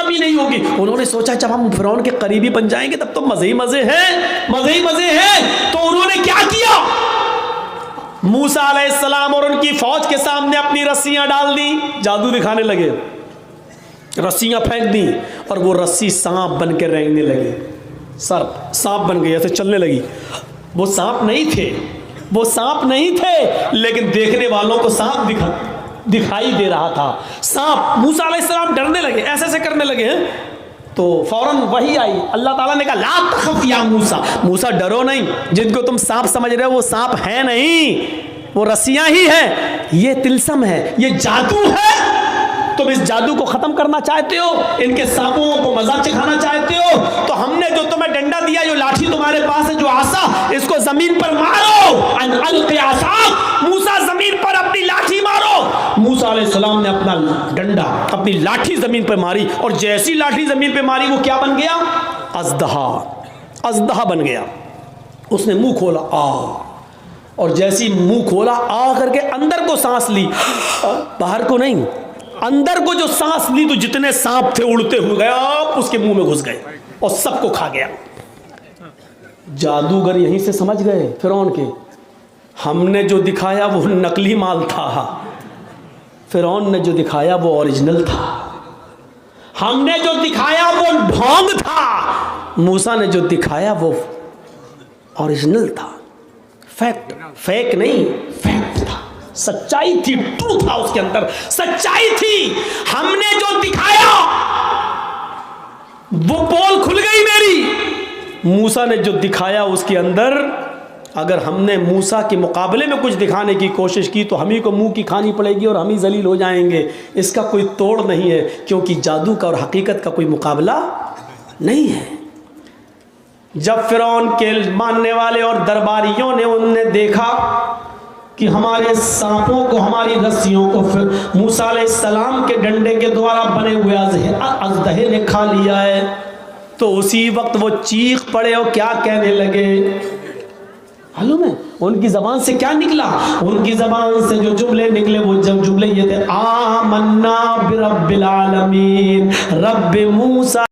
کمی نہیں ہوگی. انہوں نے سوچا جب ہم فرعون کے قریبی بن جائیں گے تب تو مزے ہی مزے ہیں، مزے ہی مزے ہیں. تو انہوں نے کیا کیا؟ موسیٰ علیہ السلام اور ان کی فوج کے سامنے اپنی رسیاں ڈال دی، جادو دکھانے لگے، رسیاں پھینک دی اور وہ رسی سانپ بن کے رینگنے لگی. سانپ بن گئی، ایسے چلنے لگی. وہ سانپ نہیں تھے، وہ سانپ نہیں تھے، لیکن دیکھنے والوں کو سانپ دکھائی دے رہا تھا. سانپ. موسیٰ علیہ السلام ڈرنے لگے، ایسے ایسے کرنے لگے ہیں. تو فوراً وحی آئی، اللہ تعالیٰ نے کہا لا تخف یا موسیٰ، موسیٰ ڈرو نہیں، جن کو تم سانپ سمجھ رہے ہو وہ سانپ ہے نہیں، وہ رسیاں ہی ہیں، یہ طلسم ہے، یہ جادو ہے. تم اس جادو کو ختم کرنا چاہتے ہو، ان کے سانپوں کو مزہ چکھانا چاہتے ہو، تو ہم نے جو تمہیں ڈنڈا دیا، جو لاٹھی تمہارے پاس ہے، جو عصا، اس کو زمین پر مارو. ان القی عصاک، موسیٰ زمین پر اپنی لاٹھی مارو. موسیٰ علیہ السلام نے اپنا ڈنڈا، اپنی لاٹھی زمین پر ماری، اور جیسی لاٹھی زمین پہ ماری وہ کیا بن گیا؟ اژدہا بن گیا. اس نے منہ کھولا، اور جیسی منہ کھولا کر کے اندر کو سانس لی، باہر کو نہیں، اندر کو جو سانس لی تو جتنے سانپ تھے اڑتے ہوئے گیا، اس کے منہ میں گھس گئے اور سب کو کھا گیا. جادوگر یہیں سے سمجھ گئے فرعون کے، ہم نے جو دکھایا وہ نقلی مال تھا، فرعون نے جو دکھایا وہ اوریجنل تھا. ہم نے جو دکھایا وہ ڈھونگ تھا، موسیٰ نے جو دکھایا وہ اوریجنل تھا. فیک نہیں، فیکٹ تھا، سچائی تھی، ٹرو تھا، اس کے اندر سچائی تھی. ہم نے جو دکھایا وہ پول کھل گئی میری. موسیٰ نے جو دکھایا اس کے اندر، اگر ہم نے موسیٰ کے مقابلے میں کچھ دکھانے کی کوشش کی تو ہم ہی کو منہ کی کھانی پڑے گی اور ہم ہی ذلیل ہو جائیں گے. اس کا کوئی توڑ نہیں ہے، کیونکہ جادو کا اور حقیقت کا کوئی مقابلہ نہیں ہے. جب فرعون کے ماننے والے اور درباریوں نے انہوں نے دیکھا کہ ہمارے سانپوں کو، ہماری رسیوں کو موسیٰ علیہ السلام کے ڈنڈے کے دوارا بنے ہوئے اژدہے نے کھا لیا ہے، تو اسی وقت وہ چیخ پڑے اور کیا کہنے لگے؟ معلوم ہے ان کی زبان سے کیا نکلا؟ ان کی زبان سے جو جملے نکلے وہ جملے یہ تھے، آمنا برب العالمین، رب موسیٰ